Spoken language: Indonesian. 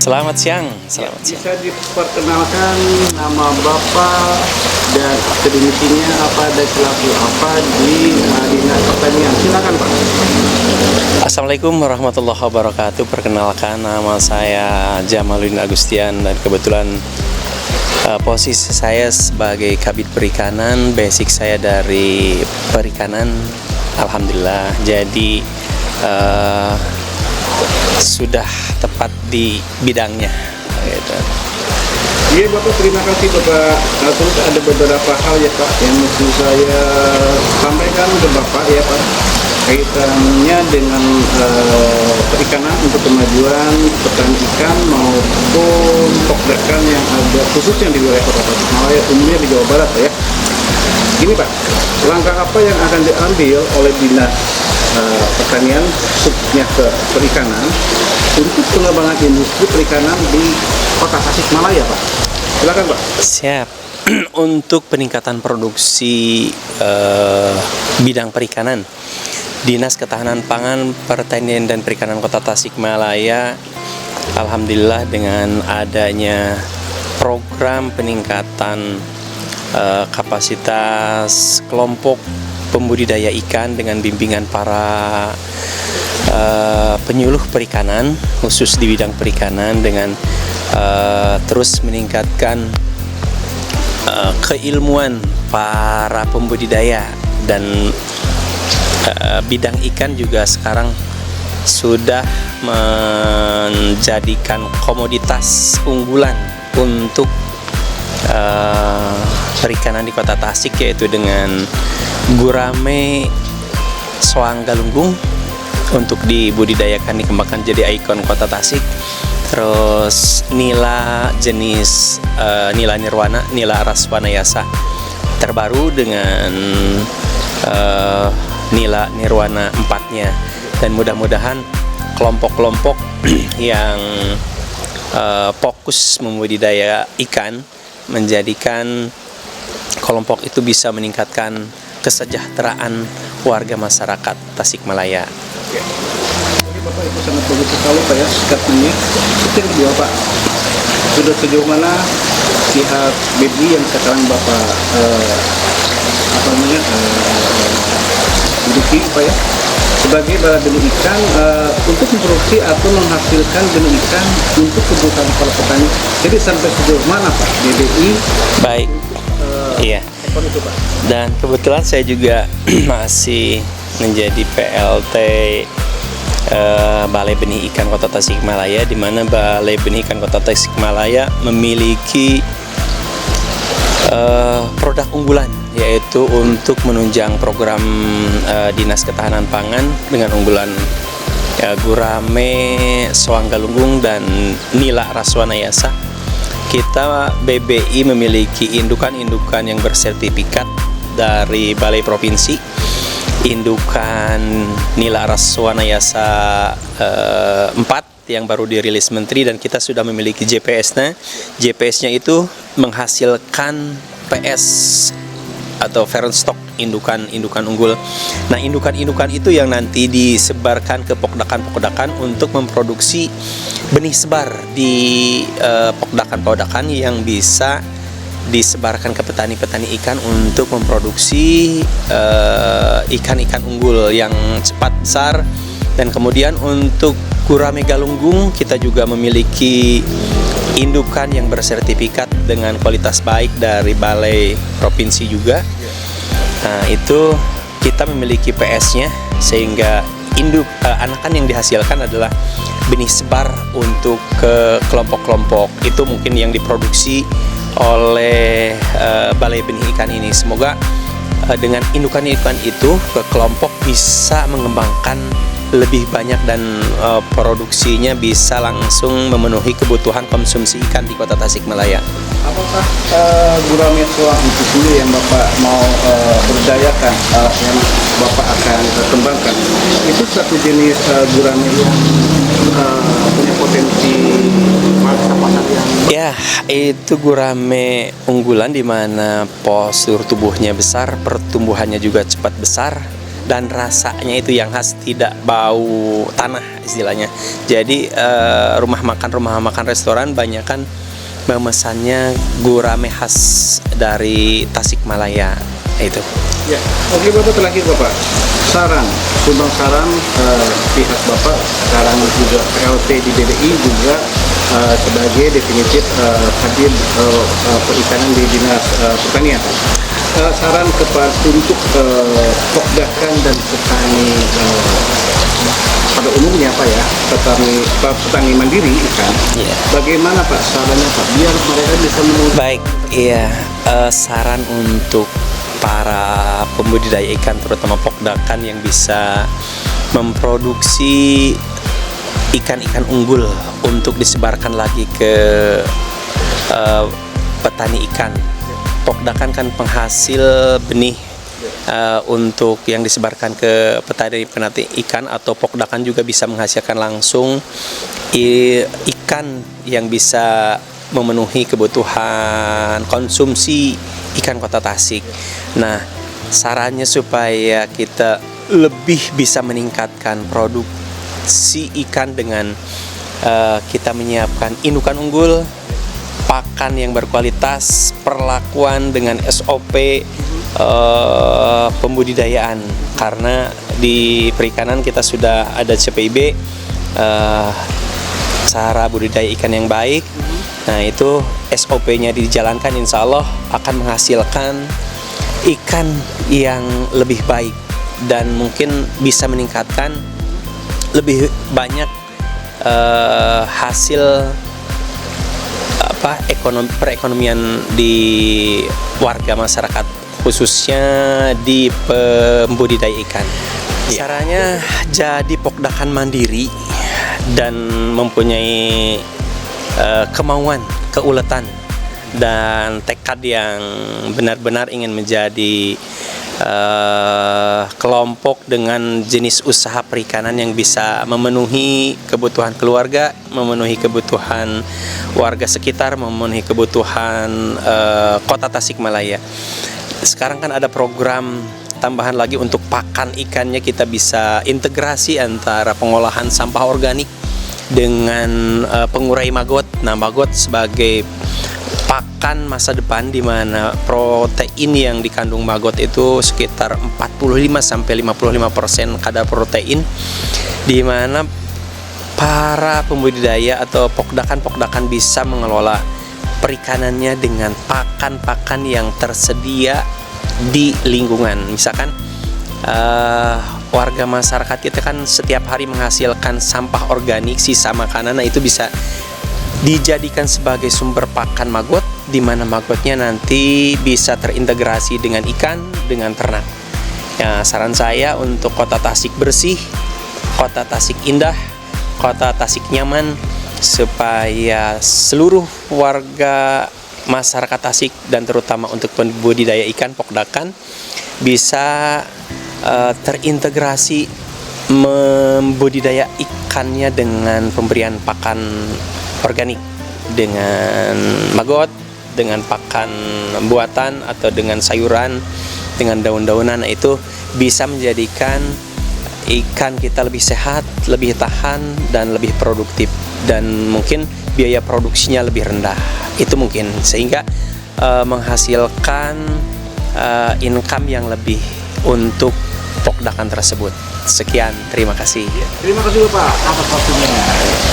Selamat siang. Selamat siang. Bisa diperkenalkan nama Bapak dan akademisinya apa dan selaku apa di Dinas Pertanian. Silakan Pak. Assalamualaikum warahmatullahi wabarakatuh. Perkenalkan, nama saya Jamaluddin Agustian dan kebetulan posisi saya sebagai Kabid Perikanan. Basic saya dari perikanan, alhamdulillah. Jadi sudah tepat di bidangnya gitu. Iya Bapak, terima kasih Bapak. Terus ada beberapa hal ya Pak yang mesti saya sampaikan ke Bapak ya Pak, kaitannya dengan perikanan untuk kemajuan petani ikan maupun pokdakan yang ada khususnya di wilayah Kota Tasikmalaya, umumnya di Jawa Barat Pak ya. Gini Pak, langkah apa yang akan diambil oleh Dinas Pertanian khususnya ke perikanan untuk pengembangan industri perikanan di Kota Tasikmalaya Pak? Silakan Pak. Siap. Untuk peningkatan produksi bidang perikanan, Dinas Ketahanan Pangan, Pertanian dan Perikanan Kota Tasikmalaya, alhamdulillah dengan adanya program peningkatan kapasitas kelompok pembudidaya ikan dengan bimbingan para penyuluh perikanan khusus di bidang perikanan, dengan terus meningkatkan keilmuan para pembudidaya dan bidang ikan juga sekarang sudah menjadikan komoditas unggulan untuk perikanan di Kota Tasik, yaitu dengan gurame soang galunggung untuk dibudidayakan, dikembangkan jadi ikon Kota Tasik. Terus nila jenis nila nirwana, nila raswanayasa terbaru dengan nila nirwana 4-nya, dan mudah-mudahan kelompok-kelompok yang fokus membudidaya ikan menjadikan kelompok itu bisa meningkatkan kesejahteraan warga masyarakat Tasikmalaya. Oke Bapak, itu sangat bagus sekali Pak ya statementnya. Itu yang kedua Pak, sudah sejauh mana pihak BBI yang sekarang Bapak duduki Pak ya sebagai bala benih ikan untuk memproduksi atau menghasilkan benih ikan untuk kebutuhan para petani. Jadi sampai sejauh mana Pak BBI? Baik, iya. Itu, Pak? Dan kebetulan saya juga masih menjadi PLT Balai Benih Ikan Kota Tasikmalaya, di mana Balai Benih Ikan Kota Tasikmalaya memiliki produk unggulan, yaitu untuk menunjang program Dinas Ketahanan Pangan dengan unggulan gurame soang galunggung dan nila raswanayasa. Kita BBI memiliki indukan-indukan yang bersertifikat dari Balai Provinsi, indukan nila raswanayasa 4 yang baru dirilis Menteri, dan kita sudah memiliki JPS-nya. JPS-nya itu menghasilkan PS atau parent stock indukan unggul. Nah, indukan-indukan itu yang nanti disebarkan ke pokdakan-pokdakan untuk memproduksi benih sebar di pokdakan-pokdakan yang bisa disebarkan ke petani-petani ikan untuk memproduksi ikan-ikan unggul yang cepat besar. Dan kemudian untuk gurame galunggung kita juga memiliki indukan yang bersertifikat dengan kualitas baik dari Balai Provinsi juga. Nah, itu kita memiliki PS-nya, sehingga anakan yang dihasilkan adalah benih sebar untuk ke kelompok-kelompok itu mungkin yang diproduksi oleh Balai Benih Ikan ini. Semoga dengan indukan-indukan itu ke kelompok bisa mengembangkan lebih banyak dan produksinya bisa langsung memenuhi kebutuhan konsumsi ikan di Kota Tasikmalaya. Apakah gurame soang itu sendiri yang Bapak mau berdayakan, yang Bapak akan kembangkan, itu satu jenis gurame yang punya potensi pasar yang? Ya, itu gurame unggulan di mana postur tubuhnya besar, pertumbuhannya juga cepat besar, dan rasanya itu yang khas, tidak bau tanah istilahnya. Jadi rumah makan restoran banyak kan memesannya gurame khas dari Tasikmalaya itu. Ya, oke Bapak, terakhir Bapak, sumbang saran pihak Bapak sekarang juga PLT di BDI juga sebagai definitif hadir perikanan di Dinas Pertanian. Saran untuk pokdakan dan petani pada umumnya Pak ya, petani mandiri ikan. Iya. Bagaimana Pak sarannya Pak biar mereka bisa menemukan? Baik, iya, saran untuk para pembudidaya ikan terutama pokdakan yang bisa memproduksi ikan-ikan unggul untuk disebarkan lagi ke petani ikan. Pokdakan kan penghasil benih untuk yang disebarkan ke petani ikan, atau pokdakan juga bisa menghasilkan langsung ikan yang bisa memenuhi kebutuhan konsumsi ikan Kota Tasik. Nah, sarannya supaya kita lebih bisa meningkatkan produksi ikan dengan kita menyiapkan indukan unggul, pakan yang berkualitas, perlakuan dengan SOP pembudidayaan. Karena di perikanan kita sudah ada CPIB, cara budidaya ikan yang baik. Nah, itu SOP-nya dijalankan, insya Allah akan menghasilkan ikan yang lebih baik dan mungkin bisa meningkatkan lebih banyak hasil perekonomian di warga masyarakat, khususnya di pembudidaya ikan. Caranya jadi pokdakan mandiri dan mempunyai kemauan, keuletan, dan tekad yang benar-benar ingin menjadi kelompok dengan jenis usaha perikanan yang bisa memenuhi kebutuhan keluarga, memenuhi kebutuhan warga sekitar, memenuhi kebutuhan Kota Tasikmalaya. Sekarang kan ada program tambahan lagi untuk pakan ikannya, kita bisa integrasi antara pengolahan sampah organik dengan pengurai maggot. Nah, maggot sebagai pakan masa depan, di mana protein yang dikandung maggot itu sekitar 45-55% kadar protein, di mana para pembudidaya atau pokdakan bisa mengelola perikanannya dengan pakan-pakan yang tersedia di lingkungan. Misalkan warga masyarakat kita kan setiap hari menghasilkan sampah organik, sisa makanan. Nah, itu bisa dijadikan sebagai sumber pakan maggot, di mana maggotnya nanti bisa terintegrasi dengan ikan, dengan ternak. Ya, saran saya untuk Kota Tasik bersih, Kota Tasik indah, Kota Tasik nyaman, supaya seluruh warga masyarakat Tasik dan terutama untuk pembudidaya ikan pokdakan bisa terintegrasi membudidaya ikannya dengan pemberian pakan organik, dengan maggot, dengan pakan buatan atau dengan sayuran, dengan daun-daunan. Nah, itu bisa menjadikan ikan kita lebih sehat, lebih tahan, dan lebih produktif, dan mungkin biaya produksinya lebih rendah. Itu mungkin sehingga menghasilkan income yang lebih untuk pokdakan tersebut. Sekian, terima kasih. Terima kasih Bapak atas waktunya.